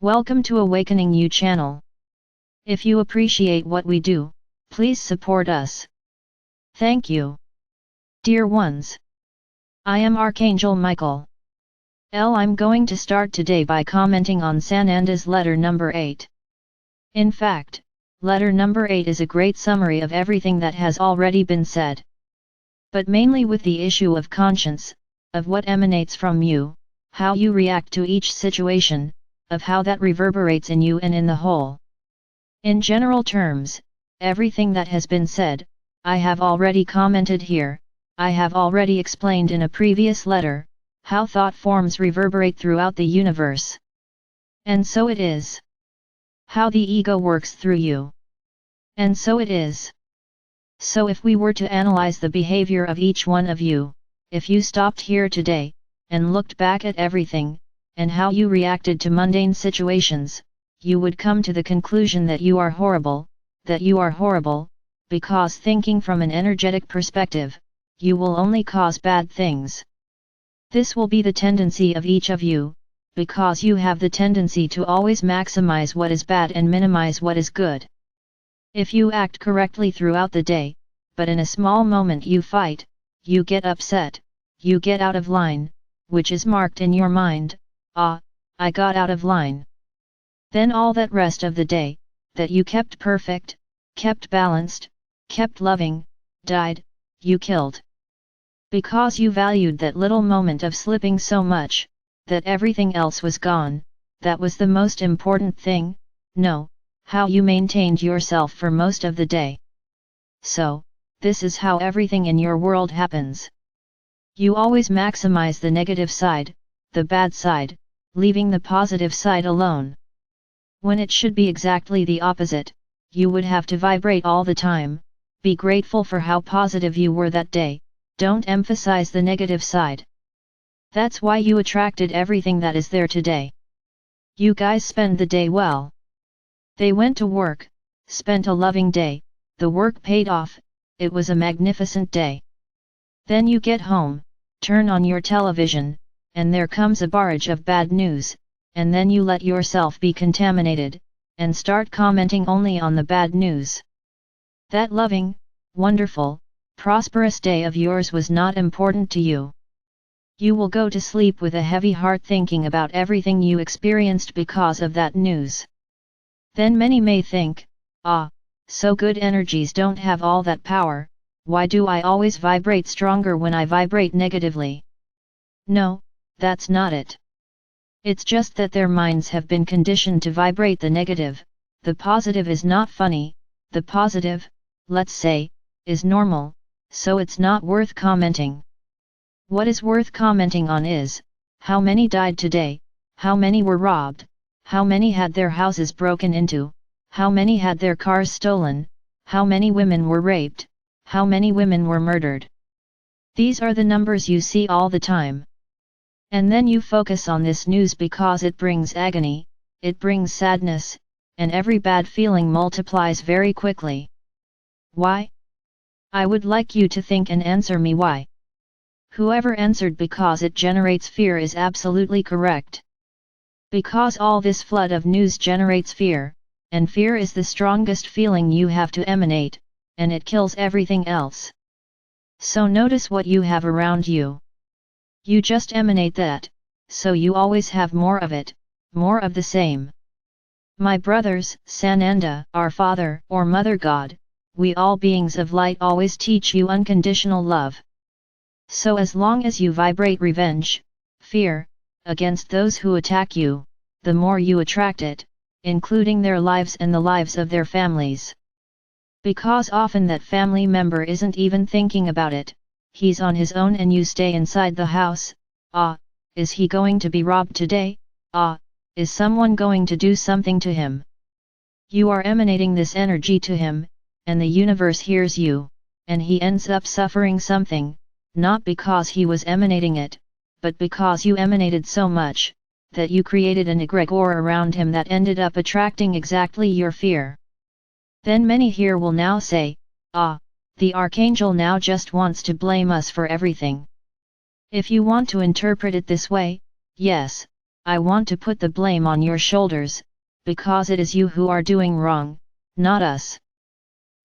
Welcome to Awakening You channel. If you appreciate what we do, please support us. Thank you. Dear ones, I am Archangel Michael. I'm going to start today by commenting on Sananda's letter number 8. In fact, letter number 8 is a great summary of everything that has already been said. But mainly with the issue of conscience, of what emanates from you, how you react to each situation, of how that reverberates in you and in the whole. In general terms, everything that has been said, I have already commented here. I have already explained in a previous letter, how thought forms reverberate throughout the universe. And so it is. How the ego works through you. And so it is. So if we were to analyze the behavior of each one of you, if you stopped here today, and looked back at everything, and how you reacted to mundane situations, you would come to the conclusion that you are horrible, because thinking from an energetic perspective, you will only cause bad things. This will be the tendency of each of you, because you have the tendency to always maximize what is bad and minimize what is good. If you act correctly throughout the day, but in a small moment you fight, you get upset, you get out of line, which is marked in your mind, I got out of line. Then all that rest of the day, that you kept perfect, kept balanced, kept loving, died, you killed. Because you valued that little moment of slipping so much, that everything else was gone, that was the most important thing, no, how you maintained yourself for most of the day. So, this is how everything in your world happens. You always maximize the negative side, the bad side, leaving the positive side alone. When it should be exactly the opposite, you would have to vibrate all the time, be grateful for how positive you were that day, don't emphasize the negative side. That's why you attracted everything that is there today. You guys spend the day well. They went to work, spent a loving day, the work paid off, it was a magnificent day. Then you get home, turn on your television, and there comes a barrage of bad news, and then you let yourself be contaminated, and start commenting only on the bad news. That loving, wonderful, prosperous day of yours was not important to you. You will go to sleep with a heavy heart thinking about everything you experienced because of that news. Then many may think, so good energies don't have all that power, why do I always vibrate stronger when I vibrate negatively? No, that's not it. It's just that their minds have been conditioned to vibrate the negative. The positive is not funny, the positive, let's say, is normal, so it's not worth commenting. What is worth commenting on is, how many died today, how many were robbed, how many had their houses broken into, how many had their cars stolen, how many women were raped, how many women were murdered. These are the numbers you see all the time. And then you focus on this news because it brings agony, it brings sadness, and every bad feeling multiplies very quickly. Why? I would like you to think and answer me why. Whoever answered because it generates fear is absolutely correct. Because all this flood of news generates fear, and fear is the strongest feeling you have to emanate, and it kills everything else. So notice what you have around you. You just emanate that, so you always have more of it, more of the same. My brothers, Sananda, our Father or Mother God, we all beings of light always teach you unconditional love. So as long as you vibrate revenge, fear, against those who attack you, the more you attract it, including their lives and the lives of their families. Because often that family member isn't even thinking about it, he's on his own and you stay inside the house. Is he going to be robbed today? Is someone going to do something to him? You are emanating this energy to him, and the universe hears you, and he ends up suffering something, not because he was emanating it, but because you emanated so much, that you created an egregore around him that ended up attracting exactly your fear. Then many here will now say, the Archangel now just wants to blame us for everything. If you want to interpret it this way, yes, I want to put the blame on your shoulders, because it is you who are doing wrong, not us.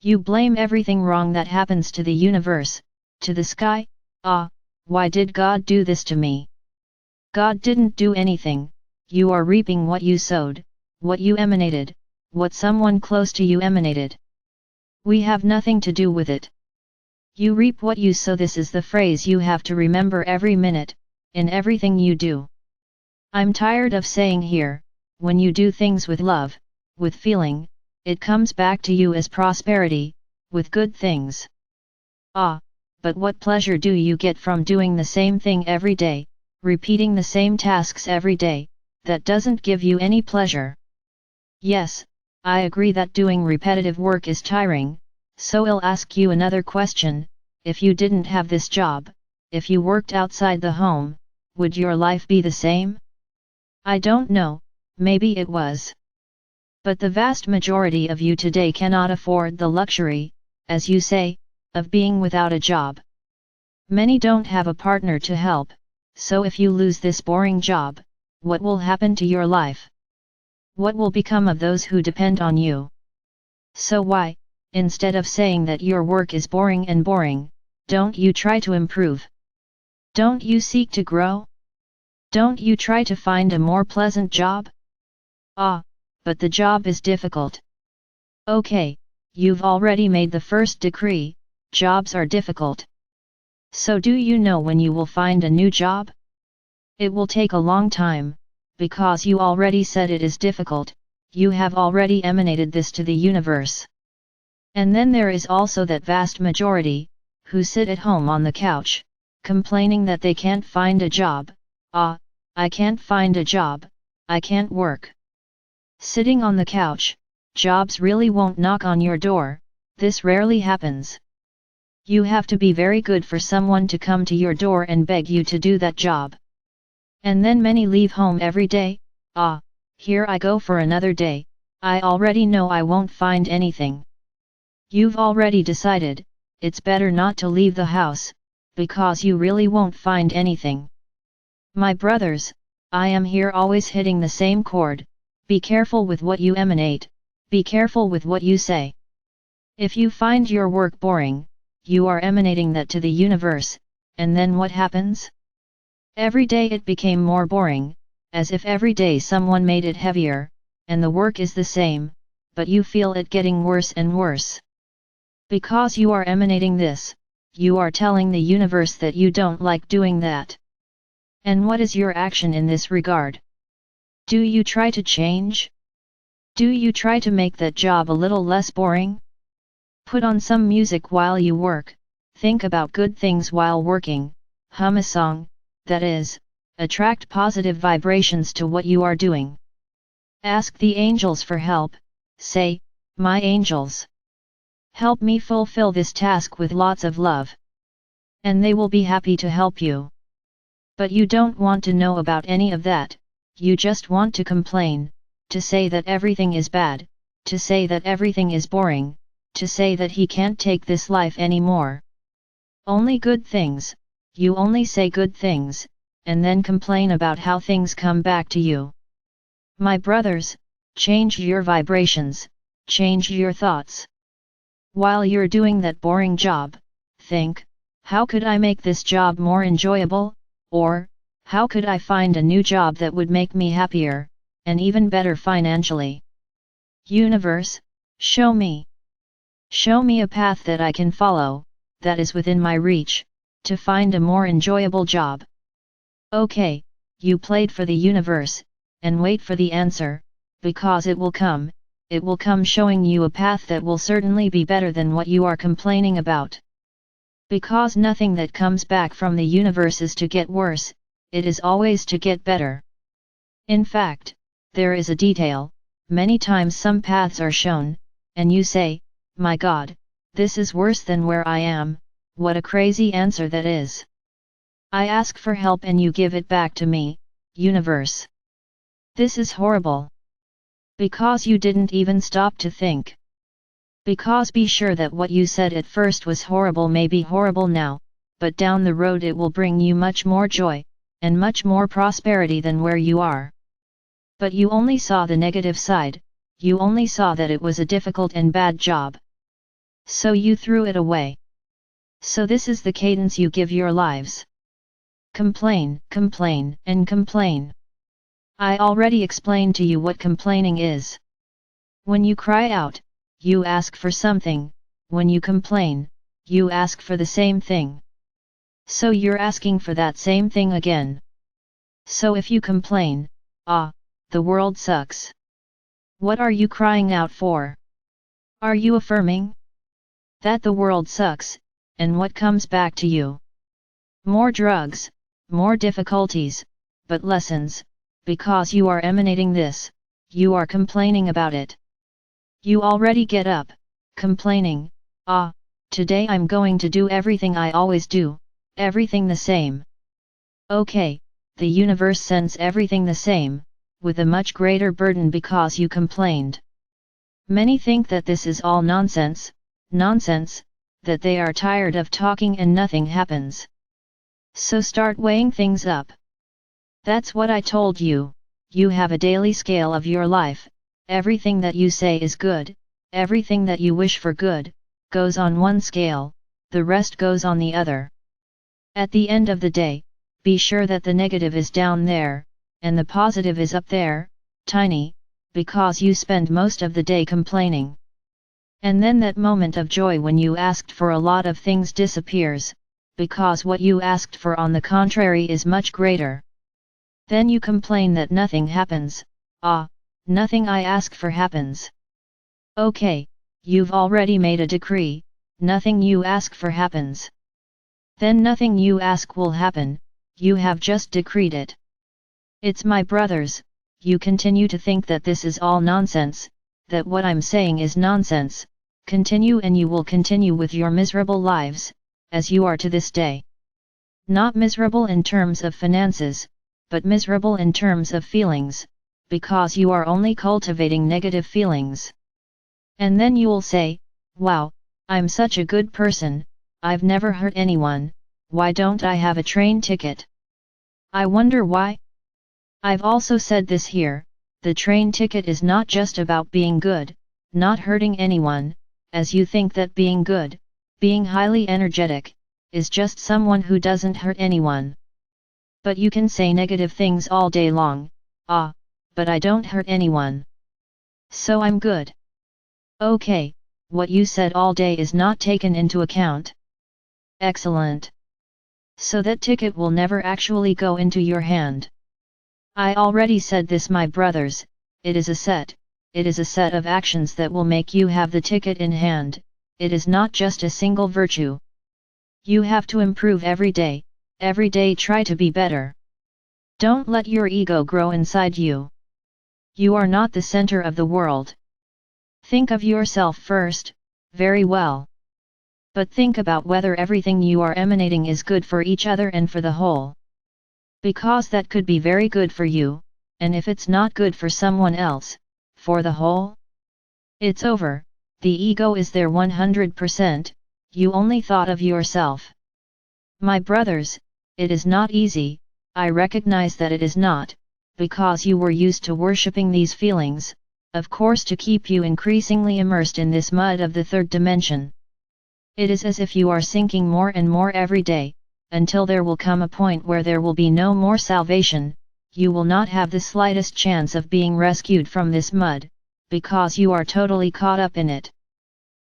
You blame everything wrong that happens to the universe, to the sky. Why did God do this to me? God didn't do anything. You are reaping what you sowed, what you emanated, what someone close to you emanated. We have nothing to do with it. You reap what you sow. This is the phrase you have to remember every minute, in everything you do. I'm tired of saying here, when you do things with love, with feeling, it comes back to you as prosperity, with good things. But what pleasure do you get from doing the same thing every day, repeating the same tasks every day, that doesn't give you any pleasure? Yes, I agree that doing repetitive work is tiring, so I'll ask you another question. If you didn't have this job, if you worked outside the home, would your life be the same? I don't know, maybe it was. But the vast majority of you today cannot afford the luxury, as you say, of being without a job. Many don't have a partner to help, so if you lose this boring job, what will happen to your life? What will become of those who depend on you? So why, instead of saying that your work is boring and boring, don't you try to improve? Don't you seek to grow? Don't you try to find a more pleasant job? But the job is difficult. Okay, you've already made the first decree, jobs are difficult. So do you know when you will find a new job? It will take a long time, because you already said it is difficult, you have already emanated this to the universe. And then there is also that vast majority, who sit at home on the couch, complaining that they can't find a job. I can't find a job, I can't work. Sitting on the couch, jobs really won't knock on your door, this rarely happens. You have to be very good for someone to come to your door and beg you to do that job. And then many leave home every day. Here I go for another day, I already know I won't find anything. You've already decided, it's better not to leave the house, because you really won't find anything. My brothers, I am here always hitting the same chord. Be careful with what you emanate, be careful with what you say. If you find your work boring, you are emanating that to the universe, and then what happens? Every day it became more boring, as if every day someone made it heavier, and the work is the same, but you feel it getting worse and worse. Because you are emanating this, you are telling the universe that you don't like doing that. And what is your action in this regard? Do you try to change? Do you try to make that job a little less boring? Put on some music while you work, think about good things while working, hum a song, that is, attract positive vibrations to what you are doing. Ask the angels for help, say, my angels, help me fulfill this task with lots of love. And they will be happy to help you. But you don't want to know about any of that. You just want to complain, to say that everything is bad, to say that everything is boring, to say that he can't take this life anymore. Only good things, you only say good things, and then complain about how things come back to you. My brothers, change your vibrations, change your thoughts. While you're doing that boring job, think, how could I make this job more enjoyable, or, how could I find a new job that would make me happier, and even better financially? Universe, show me. Show me a path that I can follow, that is within my reach, to find a more enjoyable job. Okay, you played for the universe, and wait for the answer, because it will come showing you a path that will certainly be better than what you are complaining about. Because nothing that comes back from the universe is to get worse, it is always to get better. In fact, there is a detail, many times some paths are shown, and you say, my God, this is worse than where I am, what a crazy answer that is. I ask for help and you give it back to me, universe. This is horrible. Because you didn't even stop to think. Because be sure that what you said at first was horrible may be horrible now, but down the road it will bring you much more joy, and much more prosperity than where you are. But you only saw the negative side, you only saw that it was a difficult and bad job. So you threw it away. So this is the cadence you give your lives. Complain, complain, and complain. I already explained to you what complaining is. When you cry out, you ask for something, when you complain, you ask for the same thing. So you're asking for that same thing again. So if you complain, the world sucks. What are you crying out for? Are you affirming that the world sucks, and what comes back to you? More drugs, more difficulties, but lessons, because you are emanating this, you are complaining about it. You already get up, complaining, today I'm going to do everything I always do, everything the same. Okay, the universe sends everything the same, with a much greater burden because you complained. Many think that this is all nonsense, that they are tired of talking and nothing happens. So start weighing things up. That's what I told you, you have a daily scale of your life, everything that you say is good, everything that you wish for good, goes on one scale, the rest goes on the other. At the end of the day, be sure that the negative is down there, and the positive is up there, tiny, because you spend most of the day complaining. And then that moment of joy when you asked for a lot of things disappears, because what you asked for on the contrary is much greater. Then you complain that nothing happens, nothing I ask for happens. Okay, you've already made a decree, nothing you ask for happens. Then nothing you ask will happen, you have just decreed it. It's my brothers, you continue to think that this is all nonsense, that what I'm saying is nonsense, continue and you will continue with your miserable lives, as you are to this day. Not miserable in terms of finances, but miserable in terms of feelings, because you are only cultivating negative feelings. And then you'll say, wow, I'm such a good person, I've never hurt anyone, why don't I have a train ticket? I wonder why? I've also said this here, the train ticket is not just about being good, not hurting anyone, as you think that being good, being highly energetic, is just someone who doesn't hurt anyone. But you can say negative things all day long, but I don't hurt anyone. So I'm good. Okay, what you said all day is not taken into account. Excellent. So that ticket will never actually go into your hand. I already said this, my brothers, it is a set of actions that will make you have the ticket in hand, it is not just a single virtue. You have to improve every day try to be better. Don't let your ego grow inside you. You are not the center of the world. Think of yourself first, very well. But think about whether everything you are emanating is good for each other and for the whole. Because that could be very good for you, and if it's not good for someone else, for the whole? It's over, the ego is there 100%, you only thought of yourself. My brothers, it is not easy, I recognize that it is not, because you were used to worshipping these feelings, of course to keep you increasingly immersed in this mud of the third dimension. It is as if you are sinking more and more every day, until there will come a point where there will be no more salvation, you will not have the slightest chance of being rescued from this mud, because you are totally caught up in it.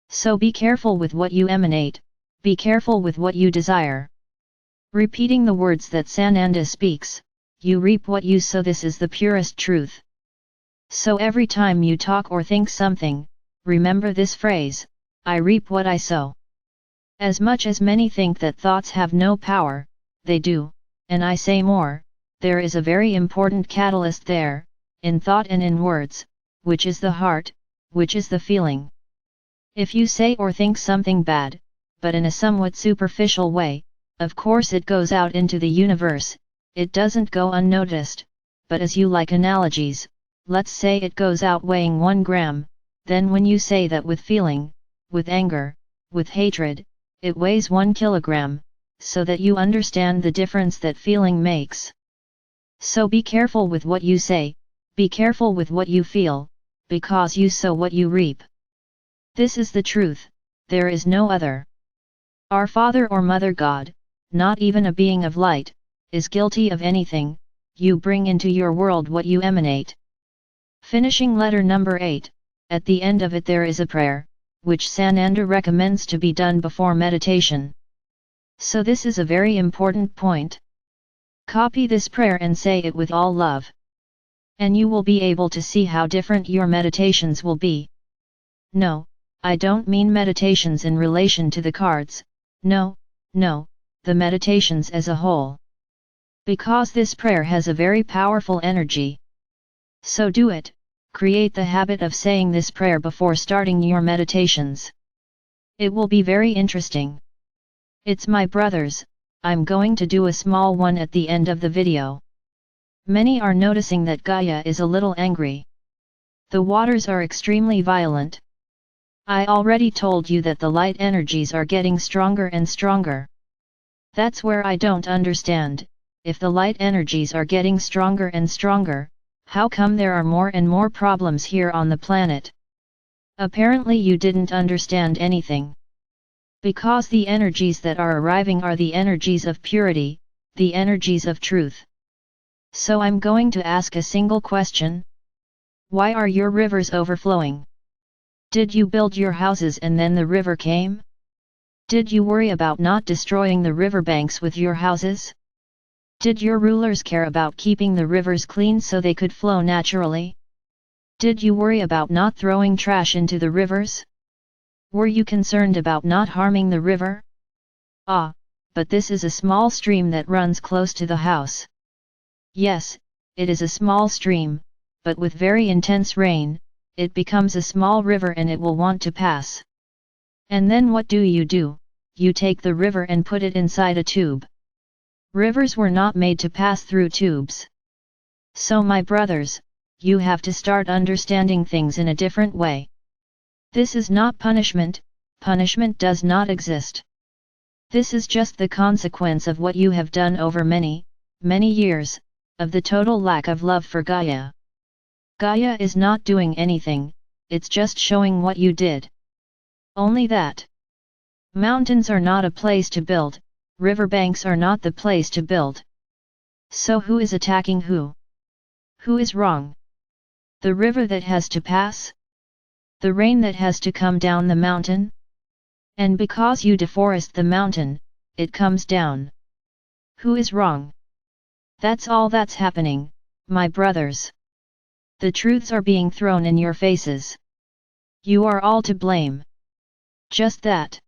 So be careful with what you emanate, be careful with what you desire. Repeating the words that Sananda speaks, you reap what you sow, this is the purest truth. So every time you talk or think something, remember this phrase, I reap what I sow. As much as many think that thoughts have no power, they do, and I say more, there is a very important catalyst there, in thought and in words, which is the heart, which is the feeling. If you say or think something bad, but in a somewhat superficial way, of course it goes out into the universe, it doesn't go unnoticed, but as you like analogies, let's say it goes out weighing 1 gram, then when you say that with feeling, with anger, with hatred, it weighs 1 kilogram, so that you understand the difference that feeling makes. So be careful with what you say, be careful with what you feel, because you sow what you reap. This is the truth, there is no other. Our Father or Mother God, not even a being of light, is guilty of anything. You bring into your world what you emanate. Finishing letter number 8, at the end of it there is a prayer, which Sananda recommends to be done before meditation. So this is a very important point. Copy this prayer and say it with all love. And you will be able to see how different your meditations will be. No, I don't mean meditations in relation to the cards, no, the meditations as a whole. Because this prayer has a very powerful energy. So do it, create the habit of saying this prayer before starting your meditations. It will be very interesting. It's my brothers, I'm going to do a small one at the end of the video. Many are noticing that Gaia is a little angry. The waters are extremely violent. I already told you that the light energies are getting stronger and stronger. That's where I don't understand. If the light energies are getting stronger and stronger, how come there are more and more problems here on the planet? Apparently you didn't understand anything. Because the energies that are arriving are the energies of purity, the energies of truth. So I'm going to ask a single question. Why are your rivers overflowing? Did you build your houses and then the river came? Did you worry about not destroying the riverbanks with your houses? Did your rulers care about keeping the rivers clean so they could flow naturally? Did you worry about not throwing trash into the rivers? Were you concerned about not harming the river? Ah, but this is a small stream that runs close to the house. Yes, it is a small stream, but with very intense rain, it becomes a small river and it will want to pass. And then what do? You take the river and put it inside a tube. Rivers were not made to pass through tubes. So my brothers, you have to start understanding things in a different way. This is not punishment, punishment does not exist. This is just the consequence of what you have done over many years, of the total lack of love for Gaia. Gaia is not doing anything, it's just showing what you did. Only that. Mountains are not a place to build, riverbanks are not the place to build. So who is attacking who? Who is wrong? The river that has to pass? The rain that has to come down the mountain? And because you deforest the mountain, it comes down. Who is wrong? That's all that's happening, my brothers. The truths are being thrown in your faces. You are all to blame. Just that.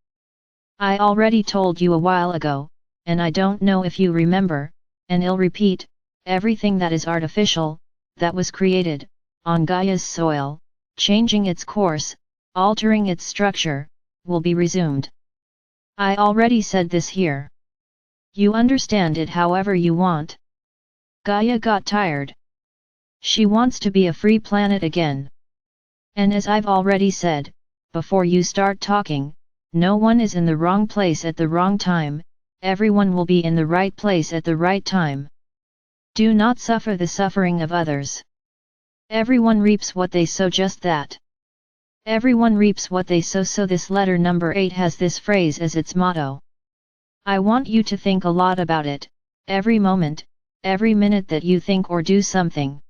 I already told you a while ago, and I don't know if you remember, and I'll repeat, everything that is artificial, that was created, on Gaia's soil, changing its course, altering its structure, will be resumed. I already said this here. You understand it however you want. Gaia got tired. She wants to be a free planet again. And as I've already said, before you start talking, no one is in the wrong place at the wrong time, everyone will be in the right place at the right time. Do not suffer the suffering of others. Everyone reaps what they sow, just that. Everyone reaps what they sow. So this letter number 8 has this phrase as its motto. I want you to think a lot about it, every moment, every minute that you think or do something.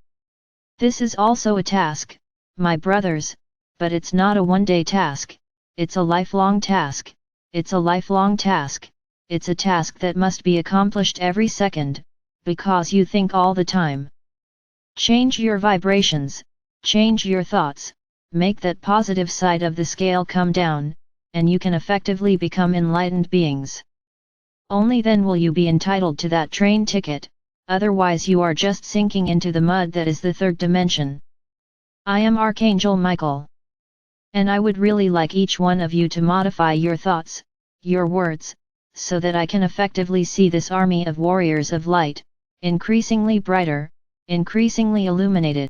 This is also a task, my brothers, but it's not a one-day task, it's a lifelong task, it's a lifelong task, it's a task that must be accomplished every second, because you think all the time. Change your vibrations, change your thoughts, make that positive side of the scale come down, and you can effectively become enlightened beings. Only then will you be entitled to that train ticket, otherwise you are just sinking into the mud that is the third dimension. I am Archangel Michael. And I would really like each one of you to modify your thoughts, your words, so that I can effectively see this army of warriors of light, increasingly brighter, increasingly illuminated.